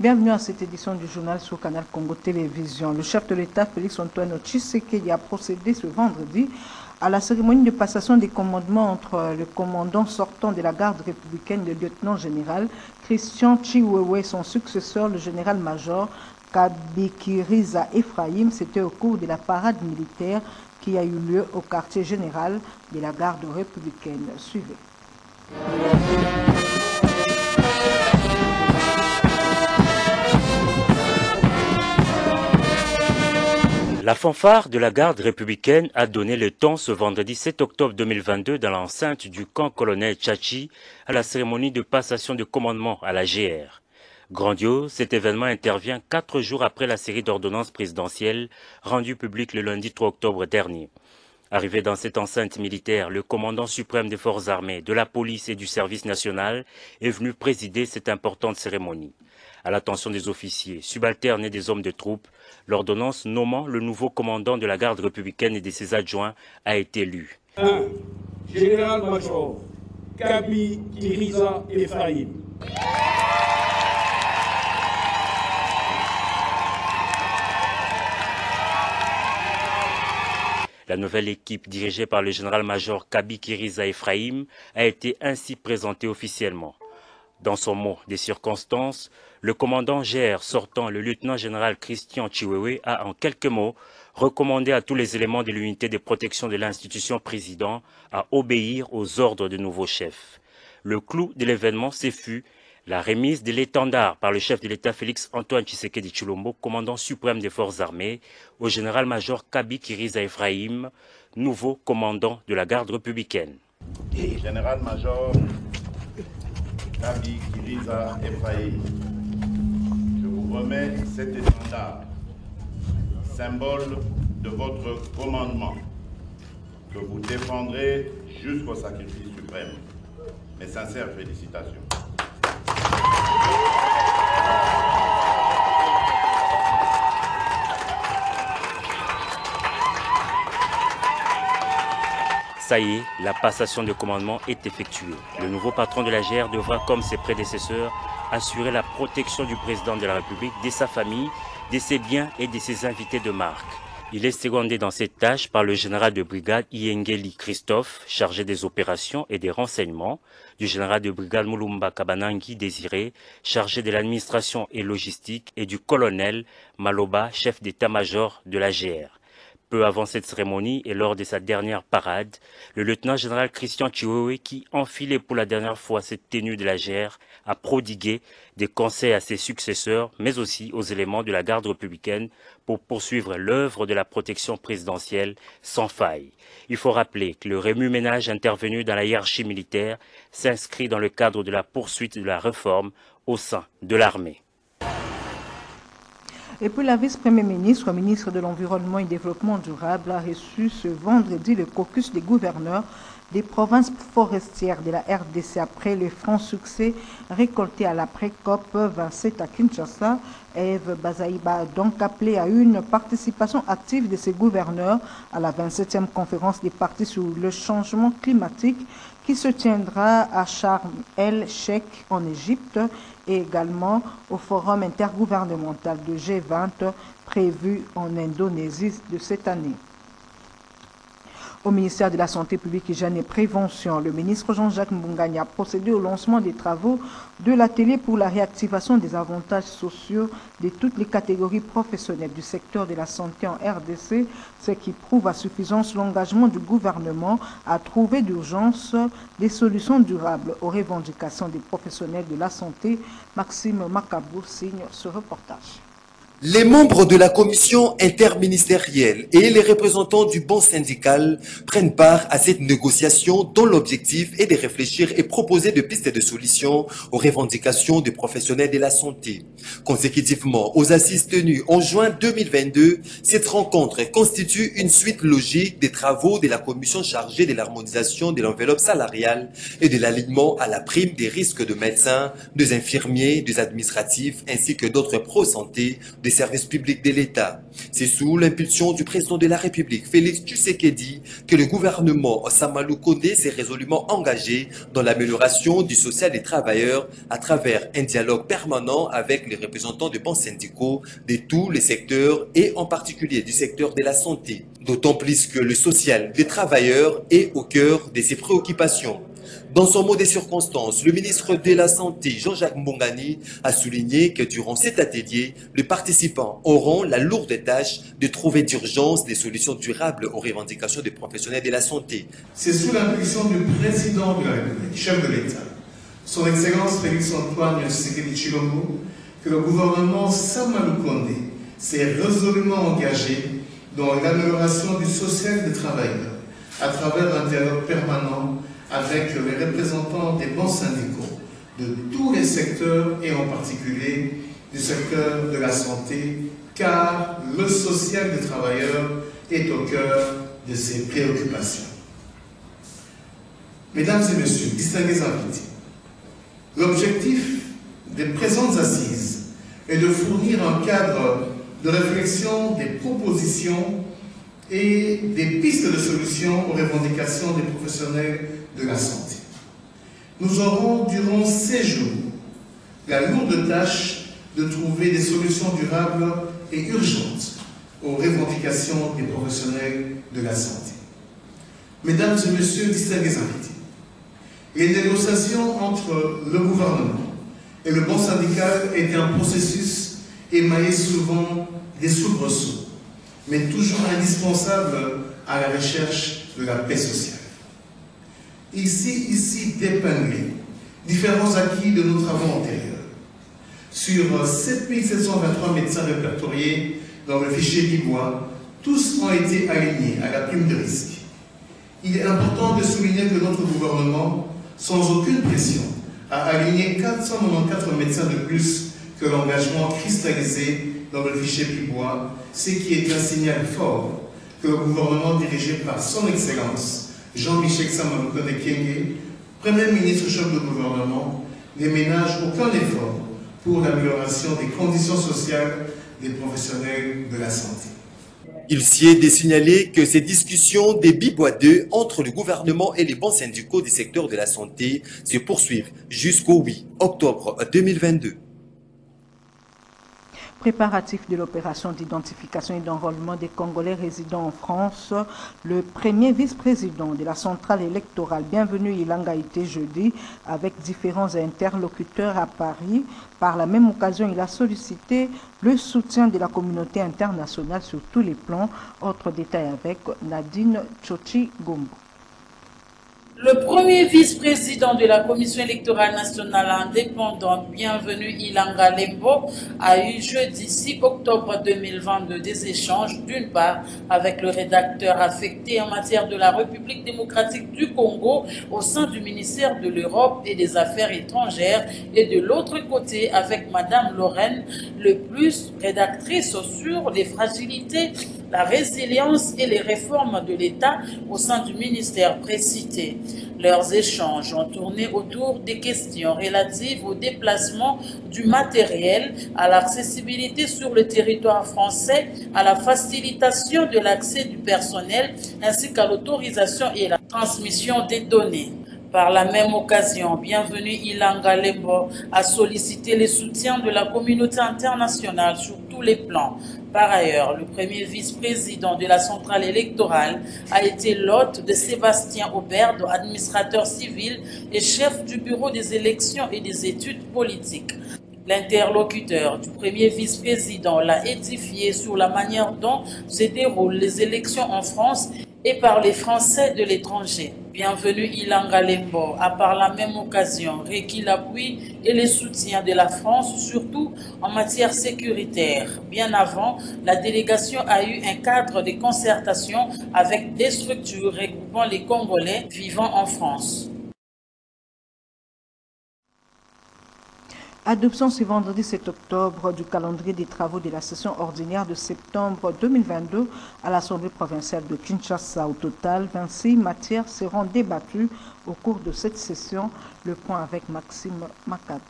Bienvenue à cette édition du journal sur Canal Congo Télévision. Le chef de l'État, Félix-Antoine Tshisekedi, a procédé ce vendredi à la cérémonie de passation des commandements entre le commandant sortant de la garde républicaine, le lieutenant-général Christian Chiwewe, et son successeur, le général-major Kabikiriza Ephraim. C'était au cours de la parade militaire qui a eu lieu au quartier général de la garde républicaine. Suivez. La fanfare de la garde républicaine a donné le ton ce vendredi 7 octobre 2022 dans l'enceinte du camp colonel Tchachi à la cérémonie de passation de commandement à la GR. Grandiose, cet événement intervient 4 jours après la série d'ordonnances présidentielles rendues publiques le lundi 3 octobre dernier. Arrivé dans cette enceinte militaire, le commandant suprême des forces armées, de la police et du service national est venu présider cette importante cérémonie. À l'attention des officiers, subalternes et des hommes de troupe, l'ordonnance nommant le nouveau commandant de la garde républicaine et de ses adjoints a été lue. 1. Général-major Kabikiriza Ephraim. La nouvelle équipe dirigée par le général-major Kabikiriza Ephraim a été ainsi présentée officiellement. Dans son mot des circonstances, le commandant GR sortant, le lieutenant-général Christian Chiwewe, a en quelques mots recommandé à tous les éléments de l'unité de protection de l'institution président à obéir aux ordres du nouveau chef. Le clou de l'événement, ce fut la remise de l'étendard par le chef de l'État Félix-Antoine Tshisekedi Tshilombo, commandant suprême des forces armées, au général-major Kabikiriza Ephraim, nouveau commandant de la garde républicaine. Général-major Kabikiriza Ephraim, je vous remets cet étendard, symbole de votre commandement, que vous défendrez jusqu'au sacrifice suprême. Mes sincères félicitations. Ça y est, la passation de commandement est effectuée. Le nouveau patron de la GR devra, comme ses prédécesseurs, assurer la protection du président de la République, de sa famille, de ses biens et de ses invités de marque. Il est secondé dans cette tâche par le général de brigade Iengeli Christophe, chargé des opérations et des renseignements, du général de brigade Mulumba Kabanangi Désiré, chargé de l'administration et logistique, et du colonel Maloba, chef d'état-major de la GR. Peu avant cette cérémonie et lors de sa dernière parade, le lieutenant-général Christian Chiwewe, qui enfilait pour la dernière fois cette tenue de la GR, a prodigué des conseils à ses successeurs, mais aussi aux éléments de la garde républicaine pour poursuivre l'œuvre de la protection présidentielle sans faille. Il faut rappeler que le remue-ménage intervenu dans la hiérarchie militaire s'inscrit dans le cadre de la poursuite de la réforme au sein de l'armée. Et puis la vice-premier ministre, ministre de l'Environnement et Développement durable, a reçu ce vendredi le caucus des gouverneurs des provinces forestières de la RDC après le franc succès récolté à l'après-COP 27 à Kinshasa. Eve Bazaïba a donc appelé à une participation active de ces gouverneurs à la 27e conférence des partis sur le changement climatique qui se tiendra à Sharm el-Sheikh en Égypte et également au forum intergouvernemental de G20 prévu en Indonésie de cette année. Au ministère de la Santé publique, Hygiène et Prévention, le ministre Jean-Jacques Mbungani a procédé au lancement des travaux de l'atelier pour la réactivation des avantages sociaux de toutes les catégories professionnelles du secteur de la santé en RDC, ce qui prouve à suffisance l'engagement du gouvernement à trouver d'urgence des solutions durables aux revendications des professionnels de la santé. Maxime Makabou signe ce reportage. Les membres de la commission interministérielle et les représentants du banc syndical prennent part à cette négociation dont l'objectif est de réfléchir et proposer des pistes de solutions aux revendications des professionnels de la santé. Consécutivement aux assises tenues en juin 2022, cette rencontre constitue une suite logique des travaux de la commission chargée de l'harmonisation de l'enveloppe salariale et de l'alignement à la prime des risques de médecins, des infirmiers, des administratifs ainsi que d'autres pro-santé de des services publics de l'État. C'est sous l'impulsion du président de la République, Félix Tshisekedi, que le gouvernement Samalou Kondé s'est résolument engagé dans l'amélioration du social des travailleurs à travers un dialogue permanent avec les représentants de bons syndicaux de tous les secteurs et en particulier du secteur de la santé. D'autant plus que le social des travailleurs est au cœur de ses préoccupations. Dans son mot des circonstances, le ministre de la Santé, Jean-Jacques Mbongani, a souligné que durant cet atelier, les participants auront la lourde tâche de trouver d'urgence des solutions durables aux revendications des professionnels de la santé. C'est sous l'impulsion du président de la République, chef de l'État, son Excellence Félix Antoine Tshisekedi Tshilombo, que le gouvernement Samalou Kondé s'est résolument engagé dans l'amélioration du social des travailleurs à travers un dialogue permanent avec les représentants des bons syndicaux de tous les secteurs et en particulier du secteur de la santé, car le social des travailleurs est au cœur de ses préoccupations. Mesdames et messieurs, distingués invités, l'objectif des présentes assises est de fournir un cadre de réflexion des propositions et des pistes de solutions aux revendications des professionnels de la santé. Nous aurons durant ces jours la lourde tâche de trouver des solutions durables et urgentes aux revendications des professionnels de la santé. Mesdames et messieurs, distingués invités, les négociations entre le gouvernement et le bon syndical étaient un processus émaillé souvent des soubresauts, mais toujours indispensable à la recherche de la paix sociale. Ici d'épingler différents acquis de nos travaux antérieurs. Sur 7723 médecins répertoriés dans le fichier Bibois, tous ont été alignés à la prime de risque. Il est important de souligner que notre gouvernement, sans aucune pression, a aligné 494 médecins de plus que l'engagement cristallisé dans le fichier Bibois, ce qui est un signal fort que le gouvernement dirigé par son Excellence Jean-Michel Samalou Kondé Kyenge, Premier ministre chef de gouvernement, ne ménage aucun effort pour l'amélioration des conditions sociales des professionnels de la santé. Il s'y est de signaler que ces discussions des Bibois 2 entre le gouvernement et les bons syndicaux du secteur de la santé se poursuivent jusqu'au 8 octobre 2022. Préparatif de l'opération d'identification et d'enrôlement des Congolais résidant en France, le premier vice-président de la centrale électorale Bienvenue Ilanga a été jeudi avec différents interlocuteurs à Paris. Par la même occasion, il a sollicité le soutien de la communauté internationale sur tous les plans. Autre détail avec Nadine Tchochi-Gombo. Le premier vice-président de la Commission électorale nationale indépendante, Bienvenue Ilanga Lembo, a eu jeudi 6 octobre 2022 des échanges d'une part avec le rédacteur affecté en matière de la République démocratique du Congo au sein du ministère de l'Europe et des Affaires étrangères et de l'autre côté avec Madame Lorraine Le Plus, rédactrice sur les fragilités, la résilience et les réformes de l'État au sein du ministère précité. Leurs échanges ont tourné autour des questions relatives au déplacement du matériel, à l'accessibilité sur le territoire français, à la facilitation de l'accès du personnel ainsi qu'à l'autorisation et la transmission des données. Par la même occasion, Bienvenue Ilanga Lembo a sollicité le soutien de la communauté internationale sur tous les plans. Par ailleurs, le premier vice-président de la centrale électorale a été l'hôte de Sébastien Auberde, administrateur civil et chef du bureau des élections et des études politiques. L'interlocuteur du premier vice-président l'a édifié sur la manière dont se déroulent les élections en France et par les Français de l'étranger. Bienvenue Ilanga Lembo a par la même occasion requis l'appui et le soutien de la France, surtout en matière sécuritaire. Bien avant, la délégation a eu un cadre de concertation avec des structures regroupant les Congolais vivant en France. Adoption ce vendredi 7 octobre du calendrier des travaux de la session ordinaire de septembre 2022 à l'Assemblée provinciale de Kinshasa. Au total, 26 matières seront débattues au cours de cette session. Le point avec Maxime Macab.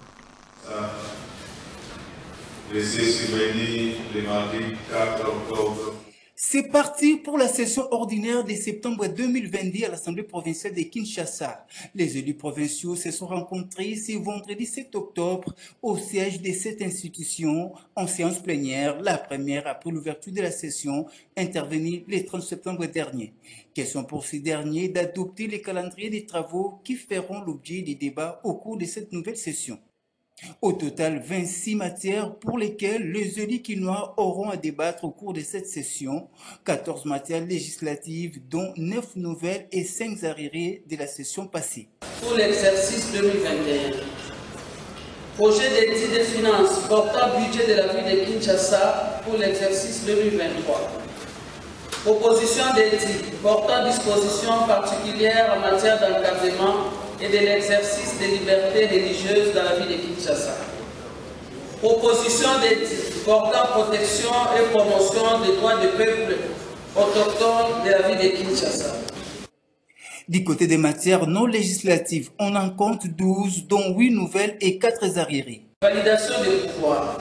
laissé survenir le mardi 4 octobre. C'est parti pour la session ordinaire de septembre 2022 à l'Assemblée provinciale de Kinshasa. Les élus provinciaux se sont rencontrés ce vendredi 7 octobre au siège de cette institution en séance plénière, la première après l'ouverture de la session intervenue le 30 septembre dernier. Question pour ces derniers d'adopter les calendriers des travaux qui feront l'objet des débats au cours de cette nouvelle session. Au total, 26 matières pour lesquelles les élus quinois auront à débattre au cours de cette session, 14 matières législatives, dont 9 nouvelles et 5 arriérés de la session passée. Pour l'exercice 2021, projet d'étude des finances portant budget de la ville de Kinshasa pour l'exercice 2023. Proposition d'étude portant dispositions particulières en matière d'encadrement et de l'exercice des libertés religieuses dans la ville de Kinshasa. Proposition d'étude portant protection et promotion des droits des peuples autochtones de la ville de Kinshasa. Du côté des matières non législatives, on en compte 12, dont 8 nouvelles et 4 arriérés. Validation des pouvoirs.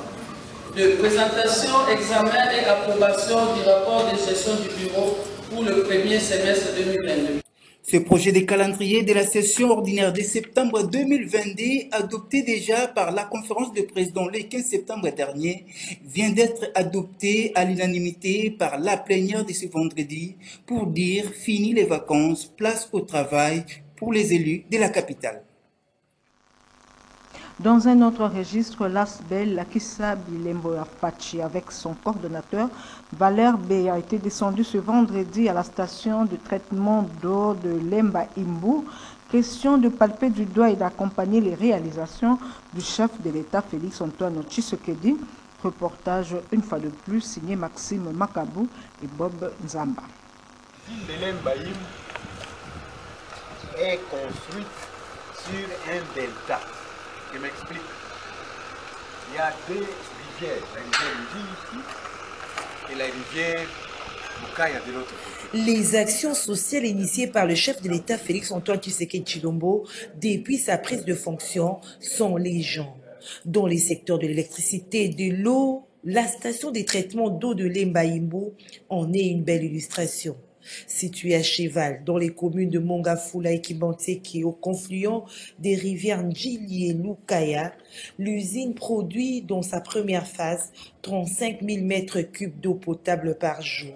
De présentation, examen et approbation du rapport de gestion du bureau pour le premier semestre 2022. Ce projet de calendrier de la session ordinaire de septembre 2022, adopté déjà par la conférence de présidents le 15 septembre dernier, vient d'être adopté à l'unanimité par la plénière de ce vendredi pour dire fini les vacances, place au travail pour les élus de la capitale. Dans un autre registre, l'ASBEL, Lakissa Bilemboya Fachi, avec son coordonnateur, Valère B, a été descendu ce vendredi à la station de traitement d'eau de Lemba Imbu. Question de palper du doigt et d'accompagner les réalisations du chef de l'État, Félix Antoine Tshisekedi. Reportage une fois de plus signé Maxime Makabou et Bob Nzamba. La ville de Lemba Imbu est construite sur un delta. Je m'explique. Il y a 2 rivières, la rivière Ludi ici et la rivière Bukaya de l'autre côté. Les actions sociales initiées par le chef de l'État Félix Antoine Tshisekedi Tshilombo depuis sa prise de fonction sont légion. Dans les secteurs de l'électricité et de l'eau, la station de traitement d'eau de Lemba Imbu en est une belle illustration. Située à cheval dans les communes de Mongafula et Kibanteke au confluent des rivières Ndjili et Lukaya, l'usine produit dans sa première phase 35 000 mètres cubes d'eau potable par jour.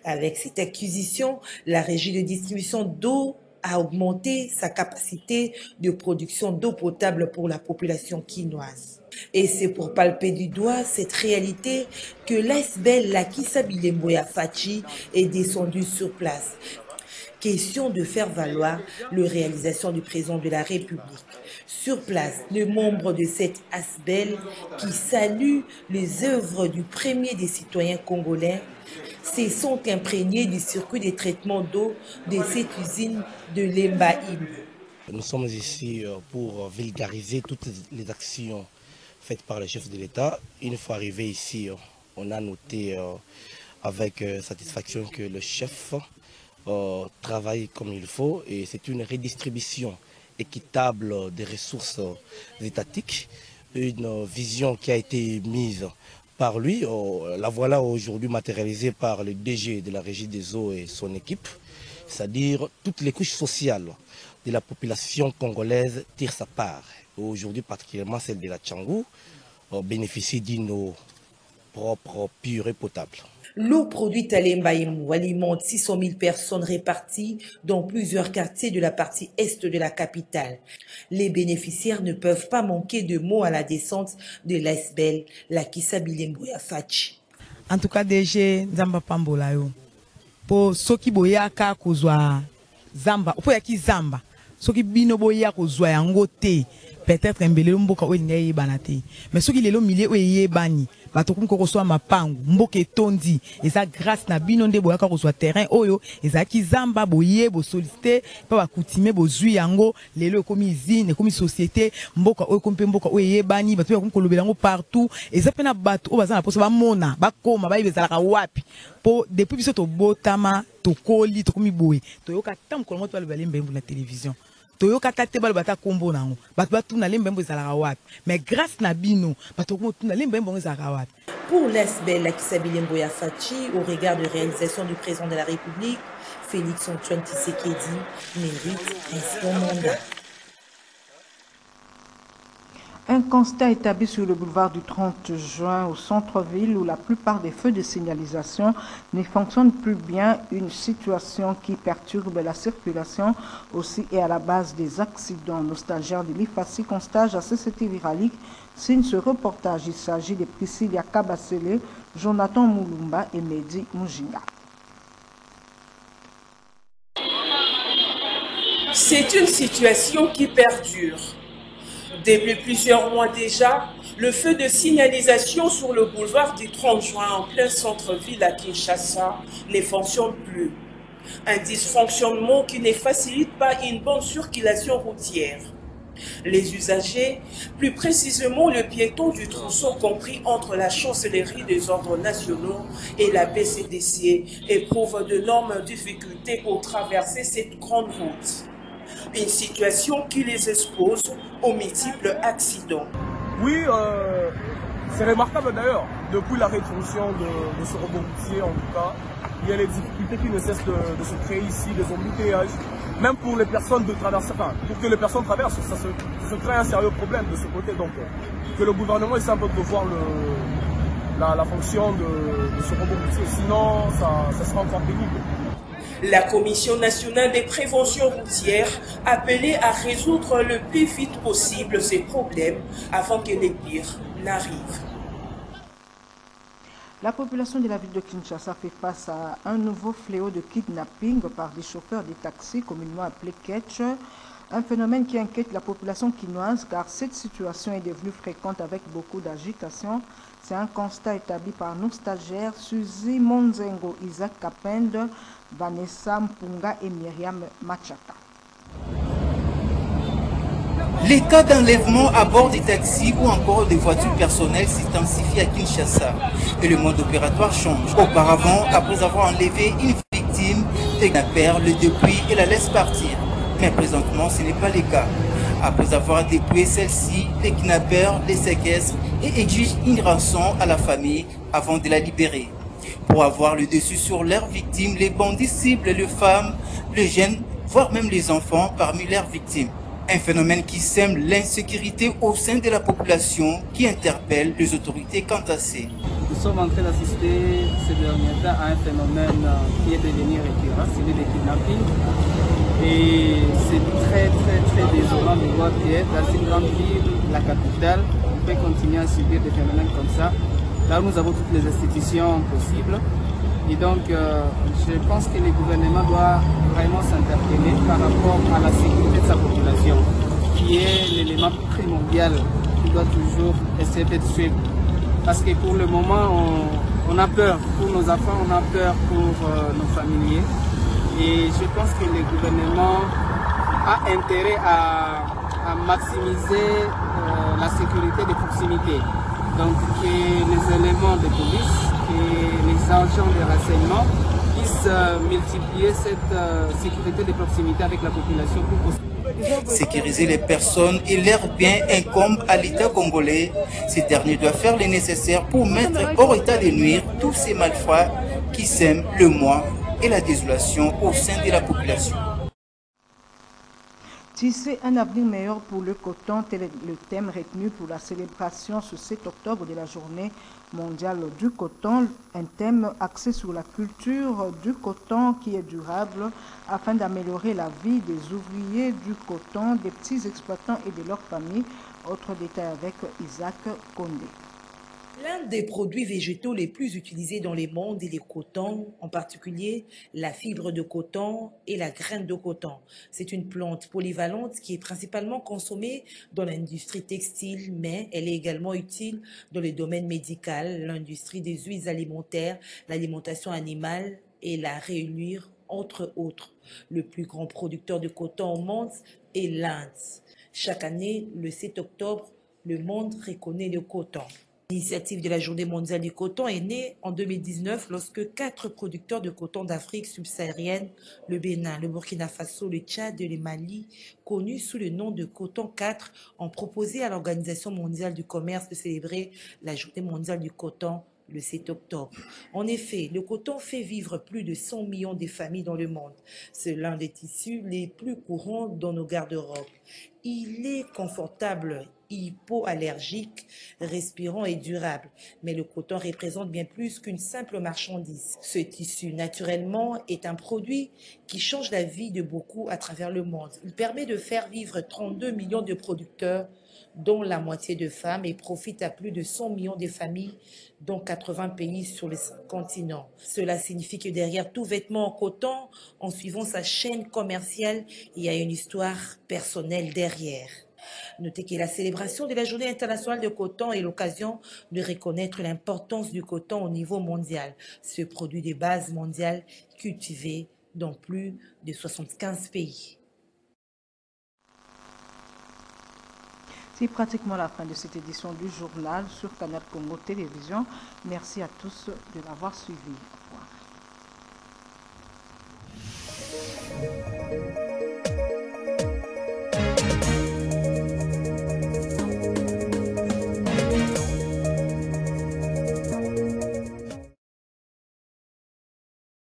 Avec cette acquisition, la régie de distribution d'eau a augmenté sa capacité de production d'eau potable pour la population quinoise. Et c'est pour palper du doigt cette réalité que l'ASBEL Lakissa Bilemboya Fachi est descendu sur place. Question de faire valoir la réalisation du président de la République. Sur place, les membres de cette ASBEL qui saluent les œuvres du premier des citoyens congolais se sont imprégnés du circuit de traitement d'eau de cette usine de Lemba Imbu. Nous sommes ici pour vulgariser toutes les actions faites par le chef de l'État. Une fois arrivé ici, on a noté avec satisfaction que le chef travaille comme il faut et c'est une redistribution équitable des ressources étatiques, une vision qui a été mise par lui. La voilà aujourd'hui matérialisée par le DG de la Régie des eaux et son équipe, c'est-à-dire toutes les couches sociales de la population congolaise tirent sa part. Aujourd'hui, particulièrement celle de la Tchangou, bénéficie d'une eau propre, pure et potable. L'eau produite à Lemba Imbu alimente 600 000 personnes réparties dans plusieurs quartiers de la partie est de la capitale. Les bénéficiaires ne peuvent pas manquer de mots à la descente de l'ASBEL, Lakissa Bilemboya Fachi. En tout cas, DG Nzamba Pambola yo. Po soki boyaka kozwa Zamba, po yaki Zamba. Soki bino boya kozwa yango te. Peut-être mbelelo mboka olinga yebana te. Mais soki lelo milier oyebani. Bato kum kokoswa mapangu mboka etondi eza grâce na bino nde boyaka kozwa terrain oyo ezaki Zamba boye bo solliciter pa bakutime bozwi yango lelo ekomi usine ekomi société mboka oyo kompe mboka oyo yebani bato ya kumkolobela ngo partout eza pena bato oyo bazana poso bamona bakoma bayebezalaka wapi po depuis biso to botama to koli to komi boye to yoka tam kolongo to baleba lembe na télévision toyokata te balobata kombo nango bato batuna lemba mbo ezalaka wapi mais grâce na bino bato komotuna lemba mbo ezalaka wapi. Pour l'ASBEL Lakisabile Mboya Fachi, au regard de réalisation du président de la République, Félix Antoine Tshisekedi mérite un second mandat. Un constat établi sur le boulevard du 30 juin au centre-ville où la plupart des feux de signalisation ne fonctionnent plus bien, une situation qui perturbe la circulation aussi et à la base des accidents. Nos stagiaires de l'IFACI constatent à CCT Viralique signe ce reportage. Il s'agit de Priscilla Kabasele, Jonathan Moulumba et Mehdi Mujinga. C'est une situation qui perdure. Depuis plusieurs mois déjà, le feu de signalisation sur le boulevard du 30 juin en plein centre-ville à Kinshasa ne fonctionne plus. Un dysfonctionnement qui ne facilite pas une bonne circulation routière. Les usagers, plus précisément le piéton du trousseau compris entre la chancellerie des ordres nationaux et la BCDC, éprouvent d'énormes difficultés pour traverser cette grande route. Une situation qui les expose aux multiples accidents. Oui, c'est remarquable d'ailleurs. Depuis la rétroduction de ce robot routier, en tout cas, il y a les difficultés qui ne cessent de se créer ici, des embouteillages. Même pour les personnes de traverser, enfin, pour que les personnes traversent, ça se crée un sérieux problème de ce côté. Donc, que le gouvernement essaie un peu de voir la fonction de ce robot routier. Sinon, ça sera encore pénible. La Commission nationale des préventions routières appelée à résoudre le plus vite possible ces problèmes avant que les pires n'arrivent. La population de la ville de Kinshasa fait face à un nouveau fléau de kidnapping par des chauffeurs de taxis, communément appelés ketch. Un phénomène qui inquiète la population quinoise car cette situation est devenue fréquente avec beaucoup d'agitation. C'est un constat établi par nos stagiaires Suzy Monzengo, Isaac Kapende, Vanessa Mpunga et Myriam Machata. Les cas d'enlèvement à bord des taxis ou encore des voitures personnelles s'intensifient à Kinshasa et le mode opératoire change. Auparavant, après avoir enlevé une victime, les kidnappeurs le dépouillent et la laissent partir. Mais présentement, ce n'est pas le cas. Après avoir dépouillé celle-ci, les kidnappeurs les séquestrent et exigent une rançon à la famille avant de la libérer. Pour avoir le dessus sur leurs victimes, les bandits ciblent les femmes, les jeunes, voire même les enfants parmi leurs victimes. Un phénomène qui sème l'insécurité au sein de la population qui interpelle les autorités quant à ça. Nous sommes en train d'assister ces derniers temps à un phénomène qui est devenu récurrent, celui des kidnappings. Et c'est très désolant de voir que dans une grande ville, la capitale, on peut continuer à subir des phénomènes comme ça. Là, nous avons toutes les institutions possibles. Et donc, je pense que le gouvernement doit vraiment s'interpeller par rapport à la sécurité de sa population, qui est l'élément primordial qui doit toujours essayer d'être suivi. Parce que pour le moment, on a peur pour nos enfants, on a peur pour nos familiers. Et je pense que le gouvernement a intérêt à maximiser la sécurité de proximité. Donc que les éléments de police et les agents de renseignement puissent multiplier cette sécurité de proximité avec la population plus possible. Sécuriser les personnes et leurs biens incombe à l'État congolais. Ces derniers doivent faire le nécessaire pour mettre hors état de nuire tous ces malfrats qui sèment le moi et la désolation au sein de la population. Tisser un avenir meilleur pour le coton, tel est le thème retenu pour la célébration ce 7 octobre de la journée mondiale du coton, un thème axé sur la culture du coton qui est durable afin d'améliorer la vie des ouvriers du coton, des petits exploitants et de leurs familles. Autre détail avec Isaac Kondé. L'un des produits végétaux les plus utilisés dans le monde est le coton, en particulier la fibre de coton et la graine de coton. C'est une plante polyvalente qui est principalement consommée dans l'industrie textile, mais elle est également utile dans le domaine médical, l'industrie des huiles alimentaires, l'alimentation animale et la réunir, entre autres. Le plus grand producteur de coton au monde est l'Inde. Chaque année, le 7 octobre, le monde reconnaît le coton. L'initiative de la Journée mondiale du coton est née en 2019 lorsque 4 producteurs de coton d'Afrique subsaharienne, le Bénin, le Burkina Faso, le Tchad et le Mali, connus sous le nom de Coton 4, ont proposé à l'Organisation mondiale du commerce de célébrer la Journée mondiale du coton le 7 octobre. En effet, le coton fait vivre plus de 100 millions de familles dans le monde. C'est l'un des tissus les plus courants dans nos garde-robes. Il est confortable, hypoallergique, respirant et durable. Mais le coton représente bien plus qu'une simple marchandise. Ce tissu, naturellement, est un produit qui change la vie de beaucoup à travers le monde. Il permet de faire vivre 32 millions de producteurs, dont la moitié de femmes, et profite à plus de 100 millions de familles, dont 80 pays sur les 5 continents. Cela signifie que derrière tout vêtement en coton, en suivant sa chaîne commerciale, il y a une histoire personnelle derrière. Notez que la célébration de la Journée internationale de coton est l'occasion de reconnaître l'importance du coton au niveau mondial, ce produit de base mondiale cultivé dans plus de 75 pays. C'est pratiquement la fin de cette édition du journal sur Canal Congo Télévision. Merci à tous de l'avoir suivi. Au revoir.